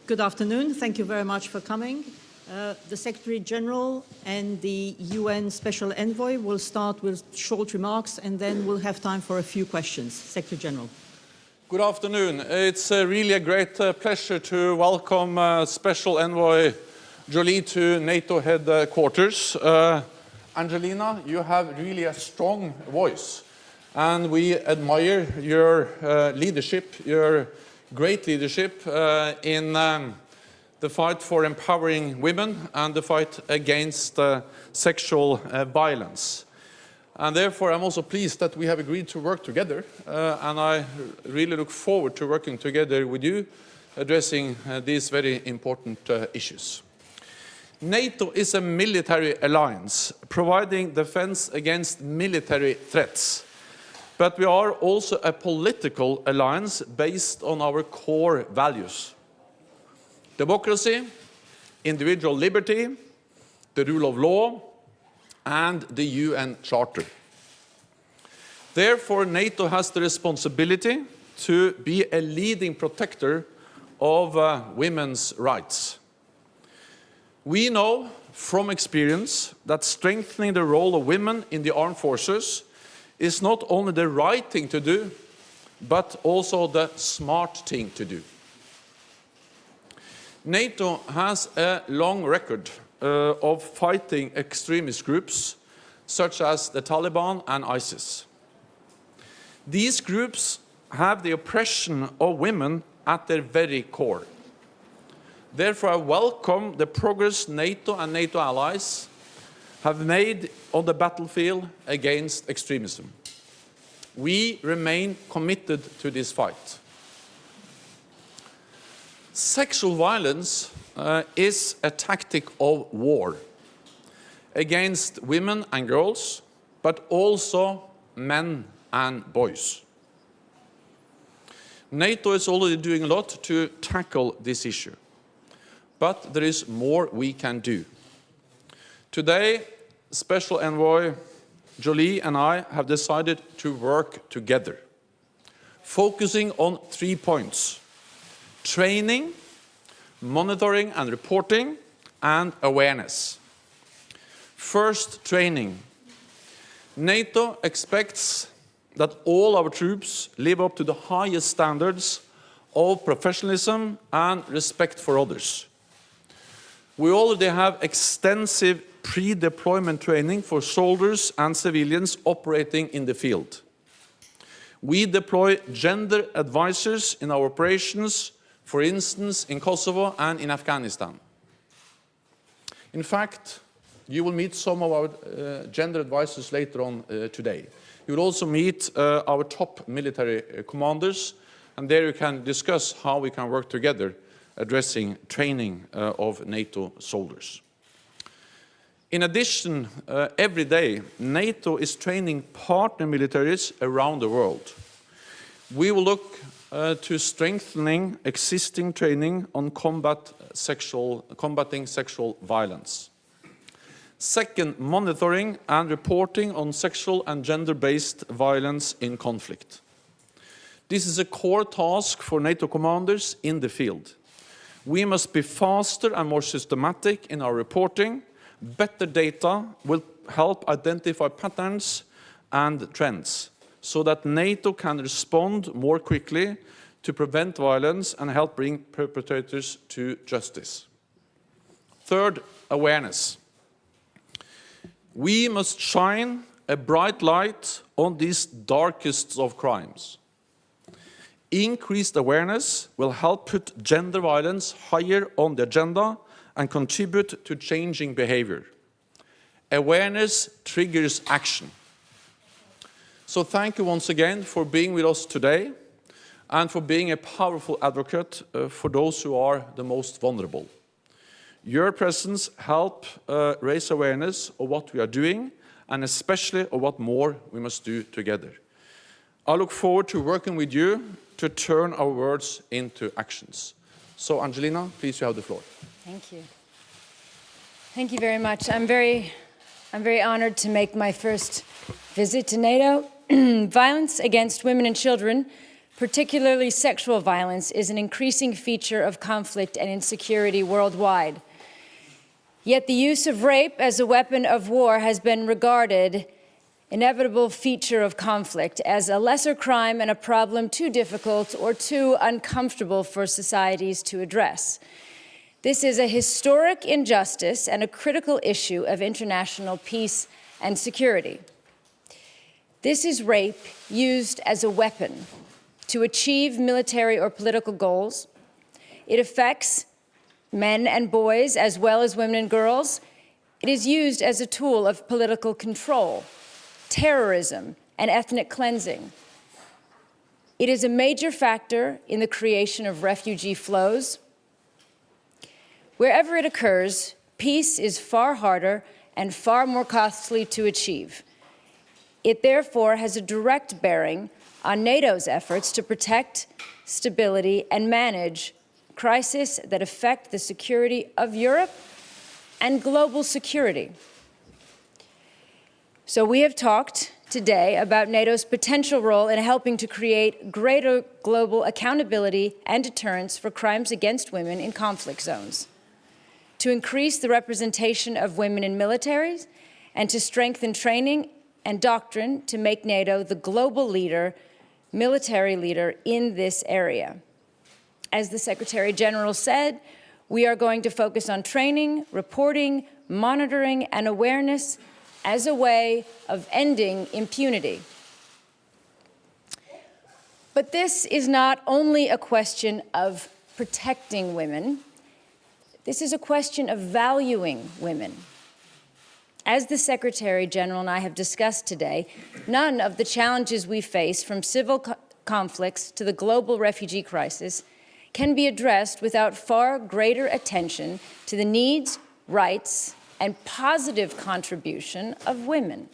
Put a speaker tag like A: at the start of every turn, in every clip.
A: Good afternoon. Thank you very much for coming. The Secretary General and the UN Special Envoy will start with short remarks and then we'll have time for a few questions. Secretary General.
B: Good afternoon. It's really a great pleasure to welcome Special Envoy Jolie to NATO headquarters. Angelina, you have really a strong voice and we admire your leadership, your great leadership in the fight for empowering women and the fight against sexual violence. And therefore, I'm also pleased that we have agreed to work together, and I really look forward to working together with you, addressing these very important issues. NATO is a military alliance, providing defense against military threats. But we are also a political alliance based on our core values: democracy, individual liberty, the rule of law, and the UN Charter. Therefore, NATO has the responsibility to be a leading protector of women's rights. We know from experience that strengthening the role of women in the armed forces is not only the right thing to do, but also the smart thing to do. NATO has a long record of fighting extremist groups such as the Taliban and ISIS. These groups have the oppression of women at their very core. Therefore, I welcome the progress NATO and NATO allies have made on the battlefield against extremism. We remain committed to this fight. Sexual violence is a tactic of war against women and girls, but also men and boys. NATO is already doing a lot to tackle this issue, but there is more we can do. Today, Special Envoy Jolie and I have decided to work together, focusing on 3 points: training, monitoring and reporting, and awareness. First, training. NATO expects that all our troops live up to the highest standards of professionalism and respect for others. We already have extensive pre-deployment training for soldiers and civilians operating in the field. We deploy gender advisors in our operations, for instance, in Kosovo and in Afghanistan. In fact, you will meet some of our gender advisors later on today. You will also meet our top military commanders, and there you can discuss how we can work together addressing training of NATO soldiers. In addition, every day, NATO is training partner militaries around the world. We will look to strengthening existing training on combating sexual violence. Second, monitoring and reporting on sexual and gender-based violence in conflict. This is a core task for NATO commanders in the field. We must be faster and more systematic in our reporting. Better data will help identify patterns and trends so that NATO can respond more quickly to prevent violence and help bring perpetrators to justice. Third, awareness. We must shine a bright light on these darkest of crimes. Increased awareness will help put gender violence higher on the agenda and contribute to changing behavior. Awareness triggers action. So thank you once again for being with us today and for being a powerful advocate for those who are the most vulnerable. Your presence helps raise awareness of what we are doing and especially of what more we must do together. I look forward to working with you to turn our words into actions. So Angelina, please, you have the floor.
C: Thank you. Thank you very much. I'm very honored to make my first visit to NATO. Violence against women and children particularly sexual violence, is an increasing feature of conflict and insecurity worldwide. Yet the use of rape as a weapon of war has been regarded inevitable feature of conflict as a lesser crime and a problem too difficult or too uncomfortable for societies to address. This is a historic injustice and a critical issue of international peace and security. This is rape used as a weapon to achieve military or political goals. It affects men and boys as well as women and girls. It is used as a tool of political control, terrorism, and ethnic cleansing. It is a major factor in the creation of refugee flows. Wherever it occurs, peace is far harder and far more costly to achieve. It therefore has a direct bearing on NATO's efforts to protect stability and manage crises that affect the security of Europe and global security. So we have talked today about NATO's potential role in helping to create greater global accountability and deterrence for crimes against women in conflict zones, to increase the representation of women in militaries, and to strengthen training and doctrine to make NATO the global leader, military leader in this area. As the Secretary General said, we are going to focus on training, reporting, monitoring, and awareness as a way of ending impunity. But this is not only a question of protecting women. This is a question of valuing women. As the Secretary General and I have discussed today, none of the challenges we face, from civil conflicts to the global refugee crisis, can be addressed without far greater attention to the needs, rights, and positive contribution of women.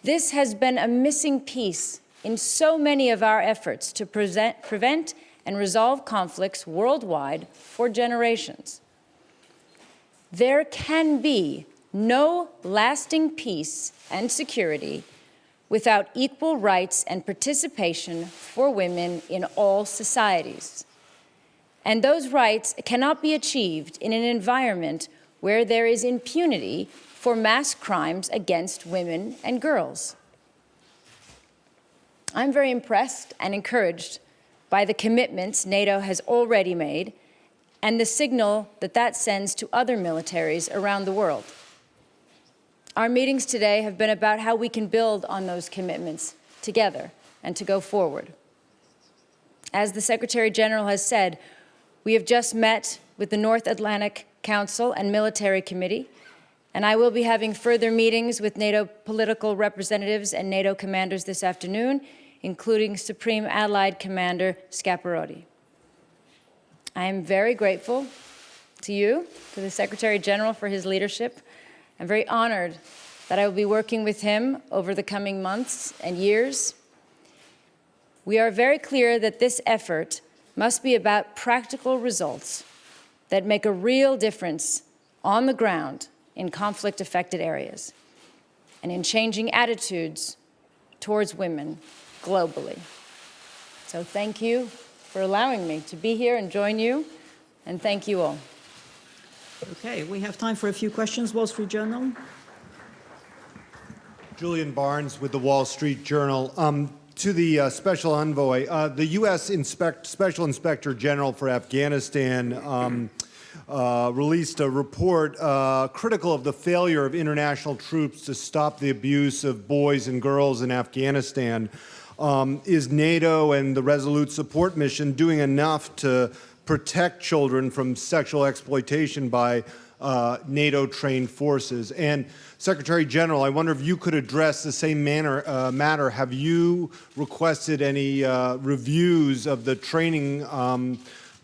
C: This has been a missing piece in so many of our efforts to prevent and resolve conflicts worldwide for generations. There can be no lasting peace and security without equal rights and participation for women in all societies. And those rights cannot be achieved in an environment where there is impunity for mass crimes against women and girls. I'm very impressed and encouraged by the commitments NATO has already made and the signal that that sends to other militaries around the world. Our meetings today have been about how we can build on those commitments together and to go forward. As the Secretary General has said, we have just met with the North Atlantic Council and Military Committee, and I will be having further meetings with NATO political representatives and NATO commanders this afternoon, including Supreme Allied Commander Scaparrotti. I am very grateful to you, to the Secretary General, for his leadership. I'm very honored that I will be working with him over the coming months and years. We are very clear that this effort must be about practical results that make a real difference on the ground in conflict-affected areas and in changing attitudes towards women globally. So thank you for allowing me to be here and join you, and thank you all.
A: Okay, we have time for a few questions. Wall Street Journal.
D: Julian Barnes with the Wall Street Journal. To the Special Envoy, the U.S. Special Inspector General for Afghanistan released a report critical of the failure of international troops to stop the abuse of boys and girls in Afghanistan. Is NATO and the Resolute Support Mission doing enough to protect children from sexual exploitation by NATO-trained forces? And Secretary General, I wonder if you could address the same matter. Have you requested any reviews of the training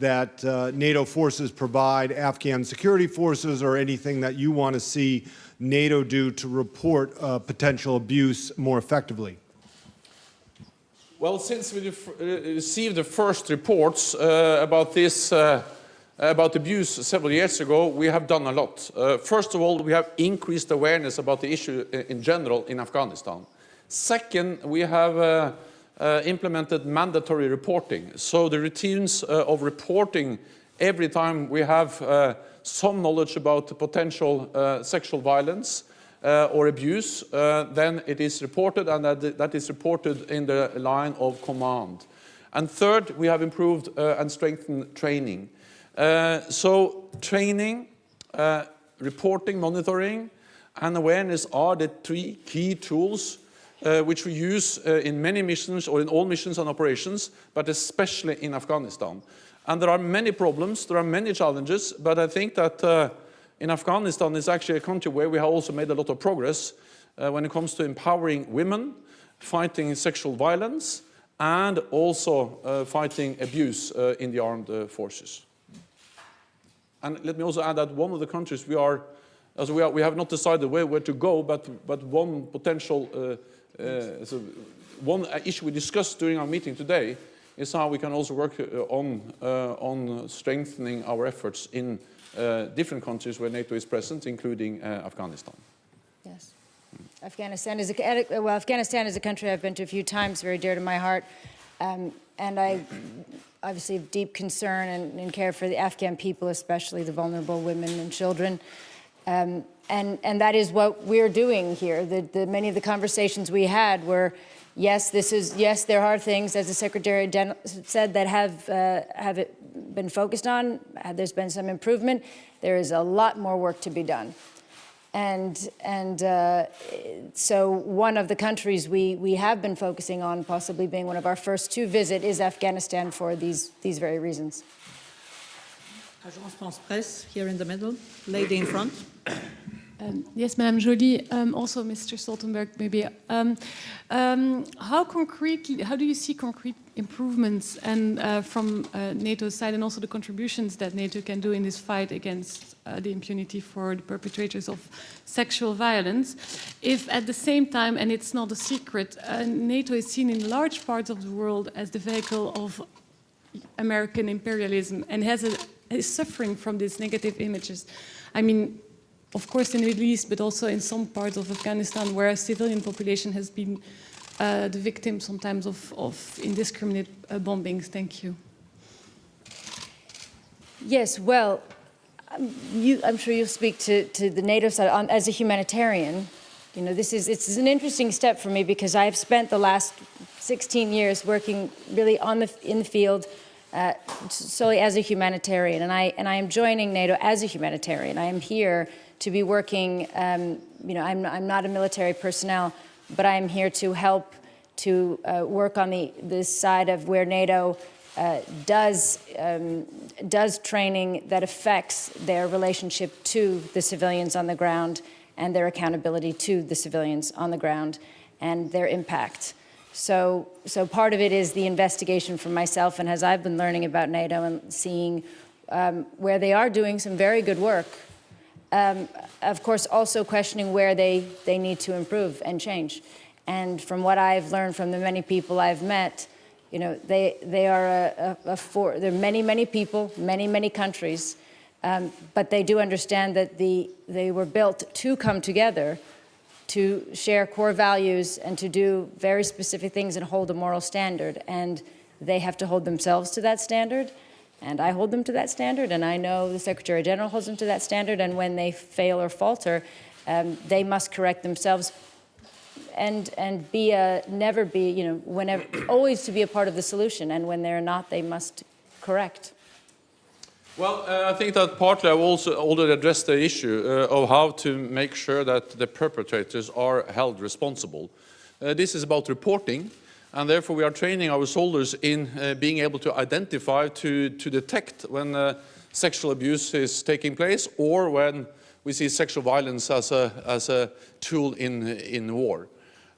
D: that NATO forces provide Afghan security forces, or anything that you want to see NATO do to report potential abuse more effectively?
B: Well, since we received the first reports about this, about abuse several years ago, we have done a lot. First of all, we have increased awareness about the issue in general in Afghanistan. Second, we have implemented mandatory reporting. So the routines of reporting every time we have some knowledge about potential sexual violence or abuse, then it is reported, and that is reported in the line of command. And third, we have improved and strengthened training. So training, reporting, monitoring, and awareness are the three key tools which we use in many missions, or in all missions and operations, but especially in Afghanistan. And there are many problems, there are many challenges, but I think that in Afghanistan is actually a country where we have also made a lot of progress when it comes to empowering women, fighting sexual violence, and also fighting abuse in the armed forces. And let me also add that one of the countries we have not decided where to go, but one potential one issue we discussed during our meeting today is how we can also work on strengthening our efforts in different countries where NATO is present, including Afghanistan.
C: Yes. Afghanistan is a country I've been to a few times, very dear to my heart, and I obviously have deep concern and care for the Afghan people, especially the vulnerable women and children. And that is what we're doing here. Many of the conversations we had were, yes, there are things, as the Secretary General said, that have been focused on. There's been some improvement. There is a lot more work to be done. And so one of the countries we have been focusing on, possibly being one of our first to visit, is Afghanistan for these very reasons.
A: Agence France-Presse, here in the middle, lady in front.
E: Yes, Madame Jolie, also Mr. Stoltenberg, maybe. How do you see concrete improvements and from NATO's side, and also the contributions that NATO can do in this fight against the impunity for the perpetrators of sexual violence, if at the same time, and it's not a secret, NATO is seen in large parts of the world as the vehicle of American imperialism and is suffering from these negative images? I mean, of course in the Middle East, but also in some parts of Afghanistan where a civilian population has been the victim sometimes of indiscriminate bombings. Thank you.
C: Yes, well, I'm sure you'll speak to the NATO side. As a humanitarian, you know, it's an interesting step for me because I've spent the last 16 years working really in the field solely as a humanitarian, and I am joining NATO as a humanitarian. I am here to be working, you know, I'm not a military personnel, but I am here to help to work on this side of where NATO does training that affects their relationship to the civilians on the ground and their accountability to the civilians on the ground and their impact. So part of it is the investigation for myself, and as I've been learning about NATO and seeing where they are doing some very good work, of course also questioning where they need to improve and change. And from what I've learned from the many people I've met, you know, they are there are many people, many countries, but they do understand that they were built to come together to share core values and to do very specific things and hold a moral standard. And they have to hold themselves to that standard. And I hold them to that standard. And I know the Secretary General holds them to that standard. And when they fail or falter, they must correct themselves and never be, you know, always to be a part of the solution. And when they're not, they must correct.
B: Well, I think that partly I've also already addressed the issue of how to make sure that the perpetrators are held responsible. This is about reporting, and therefore we are training our soldiers in being able to identify, to detect when sexual abuse is taking place or when we see sexual violence as a tool in war.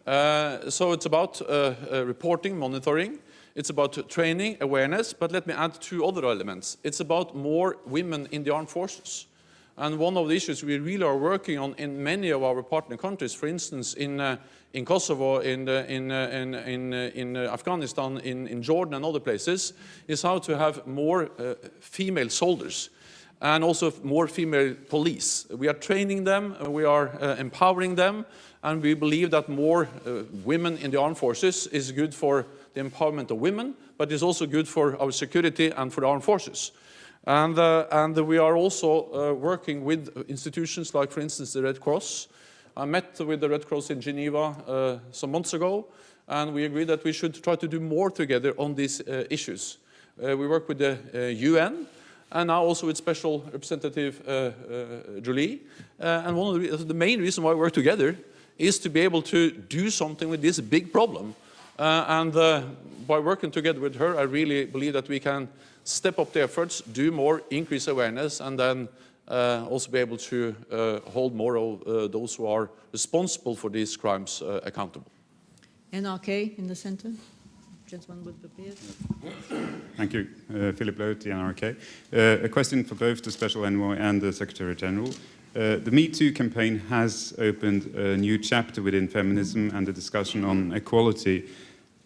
B: So it's about reporting, monitoring. It's about training, awareness, but let me add two other elements. It's about more women in the armed forces. And one of the issues we really are working on in many of our partner countries, for instance, in Kosovo, in Afghanistan, in Jordan and other places, is how to have more female soldiers and also more female police. We are training them, we are empowering them, and we believe that more women in the armed forces is good for the empowerment of women, but it's also good for our security and for the armed forces. And we are also working with institutions like, for instance, the Red Cross. I met with the Red Cross in Geneva some months ago, and we agreed that we should try to do more together on these issues. We work with the UN, and now also with Special Representative Jolie. And one of the main reasons why we work together is to be able to do something with this big problem. By working together with her, I really believe that we can step up the efforts, do more, increase awareness, and then also be able to hold more of those who are responsible for these crimes accountable.
A: NRK in the center. Gentleman with the beard.
F: Thank you. Philip Lowe, NRK. A question for both the Special Envoy and the Secretary General. The Me Too campaign has opened a new chapter within feminism and the discussion on equality.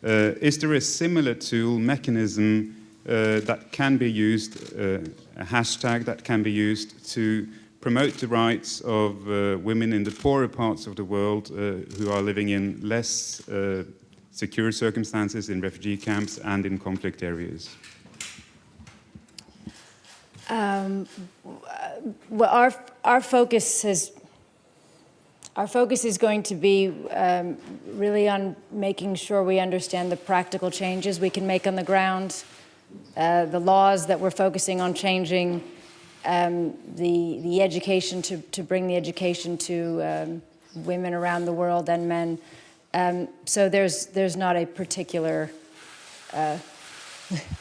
F: Is there a similar tool, mechanism that can be used, a hashtag that can be used to promote the rights of women in the poorer parts of the world who are living in less secure circumstances, in refugee camps and in conflict areas?
C: Well, our focus is going to be really on making sure we understand the practical changes we can make on the ground, the laws that we're focusing on changing, the education to bring the education to women around the world and men. So there's not a particular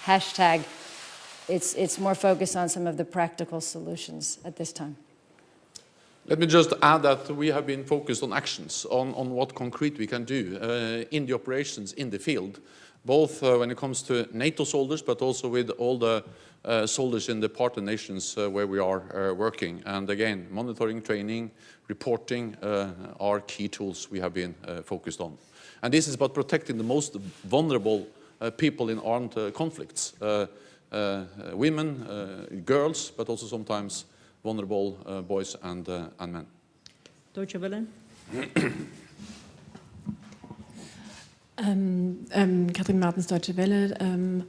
C: hashtag. It's more focused on some of the practical solutions at this time.
B: Let me just add that we have been focused on actions, on what concrete we can do in the operations in the field, both when it comes to NATO soldiers, but also with all the soldiers in the partner nations where we are working. And again, monitoring, training, reporting are key tools we have been focused on. And this is about protecting the most vulnerable people in armed conflicts, women, girls, but also sometimes vulnerable boys and men.
A: Deutsche Welle.
E: Katrin Martens, Deutsche Welle.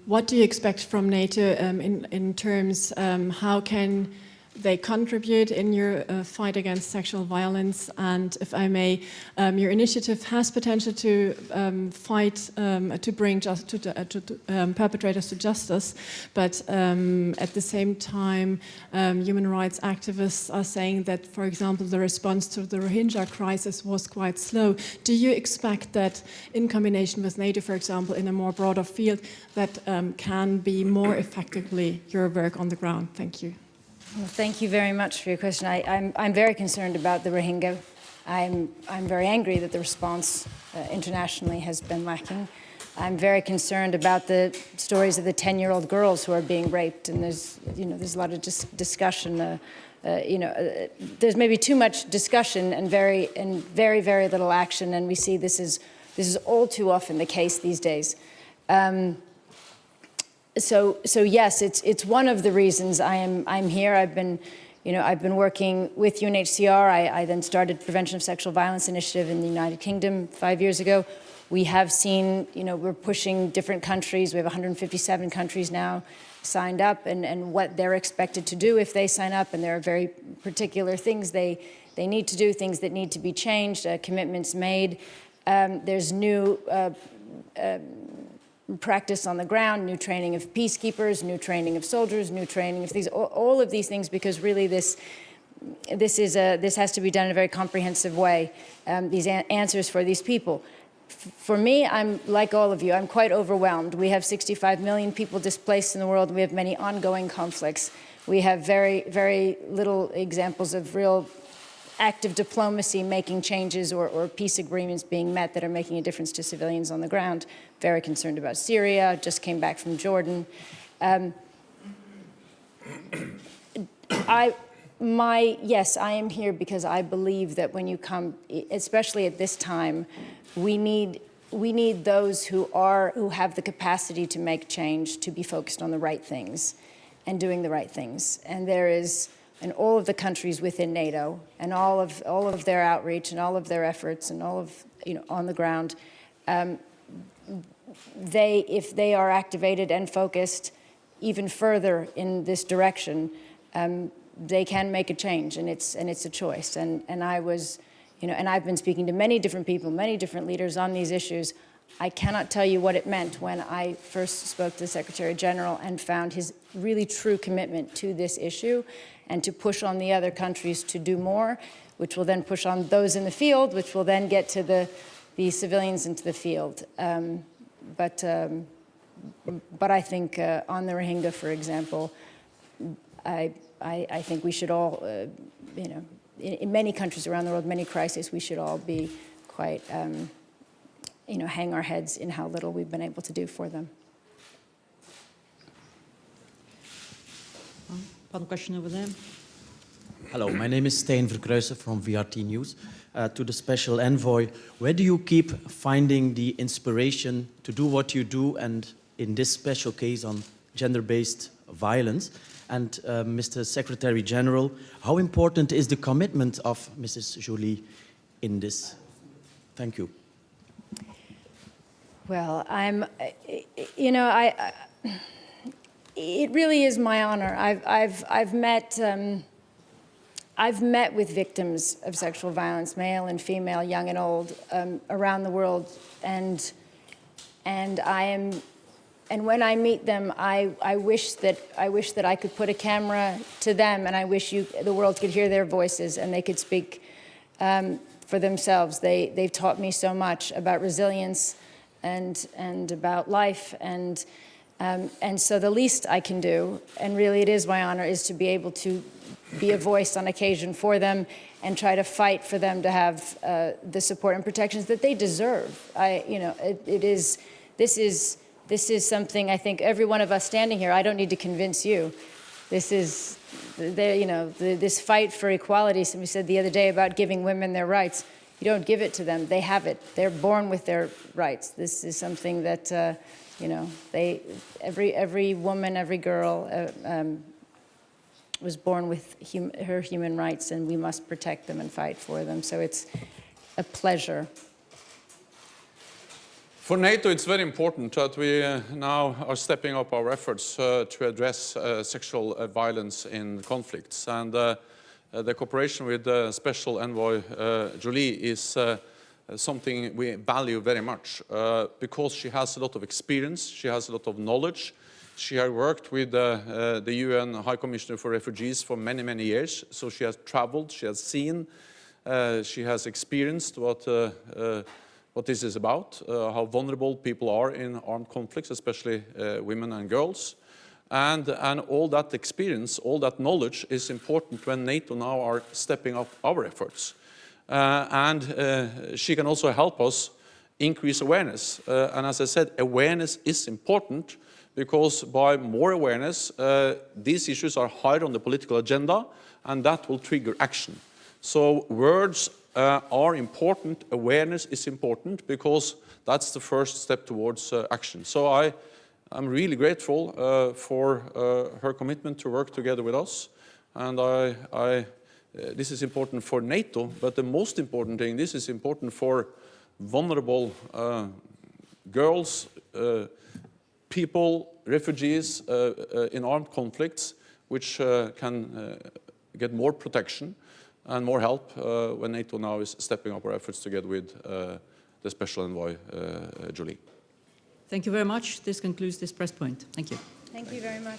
E: What do you expect from NATO in terms how can they contribute in your fight against sexual violence? And if I may, your initiative has potential to fight, to bring perpetrators to justice, but at the same time, human rights activists are saying that, for example, the response to the Rohingya crisis was quite slow. Do you expect that in combination with NATO, for example, in a more broader field, that can be more effectively your work on the ground? Thank you.
C: Well, thank you very much for your question. I'm very concerned about the Rohingya. I'm very angry that the response internationally has been lacking. I'm very concerned about the stories of the 10-year-old girls who are being raped, and there's a lot of discussion. There's maybe too much discussion and very little action, and we see this is all too often the case these days. So yes, it's one of the reasons I'm here. I've been working with UNHCR. I then started Prevention of Sexual Violence Initiative in the United Kingdom 5 years ago. We have seen, we're pushing different countries. We have 157 countries now signed up, and what they're expected to do if they sign up. And there are very particular things they need to do, things that need to be changed, commitments made. There's new practice on the ground, new training of peacekeepers, new training of soldiers, new training of these, all of these things, because really this has to be done in a very comprehensive way, these answers for these people. For me, I'm like all of you, I'm quite overwhelmed. We have 65 million people displaced in the world. We have many ongoing conflicts. We have very, very little examples of real active diplomacy making changes or peace agreements being met that are making a difference to civilians on the ground. Very concerned about Syria, just came back from Jordan. Yes, I am here because I believe that when you come, especially at this time, we need those who have the capacity to make change, to be focused on the right things and doing the right things. And there is, in all of the countries within NATO, and all of their outreach and all of their efforts and all of, on the ground, if they are activated and focused even further in this direction, they can make a change, and it's a choice. And I was, and I've been speaking to many different people, many different leaders on these issues. I cannot tell you what it meant when I first spoke to the Secretary General and found his really true commitment to this issue and to push on the other countries to do more, which will then push on those in the field, which will then get to the civilians into the field. But I think on the Rohingya, for example, I think we should all, in many countries around the world, many crises, we should all be quite, hang our heads in how little we've been able to do for them.
A: One question over there.
G: Hello, my name is Steen Verkruijsen from VRT News. To the Special Envoy, where do you keep finding the inspiration to do what you do, and in this special case on gender-based violence? And Mr. Secretary General, how important is the commitment of Mrs. Jolie in this? Thank you.
C: Well, it really is my honor. I've met with victims of sexual violence, male and female, young and old, around the world, and when I meet them, I wish that I could put a camera to them, and I wish the world could hear their voices and they could speak for themselves. They've taught me so much about resilience and about life, and so the least I can do, and really it is my honor, is to be able to be a voice on occasion for them and try to fight for them to have the support and protections that they deserve. This is something I think every one of us standing here, I don't need to convince you. This is, this fight for equality. Somebody said the other day about giving women their rights. You don't give it to them, they have it. They're born with their rights. This is something that, every woman, every girl was born with her human rights, and we must protect them and fight for them. So it's a pleasure.
B: For NATO, it's very important that we now are stepping up our efforts to address sexual violence in conflicts. And the cooperation with Special Envoy Jolie is something we value very much because she has a lot of experience, she has a lot of knowledge. She has worked with the UN High Commissioner for Refugees for many, many years. So she has traveled, she has seen, she has experienced what this is about, how vulnerable people are in armed conflicts, especially women and girls. And all that experience, all that knowledge is important when NATO now are stepping up our efforts. She can also help us increase awareness. And as I said, awareness is important because by more awareness, these issues are higher on the political agenda, and that will trigger action. So words are important, awareness is important, because that's the first step towards action. So I'm really grateful for her commitment to work together with us. And this is important for NATO, but the most important thing, this is important for vulnerable girls, people, refugees in armed conflicts, which can get more protection and more help when NATO now is stepping up our efforts together with the Special Envoy Jolie.
A: Thank you very much. This concludes this press point. Thank you.
C: Thank you very much.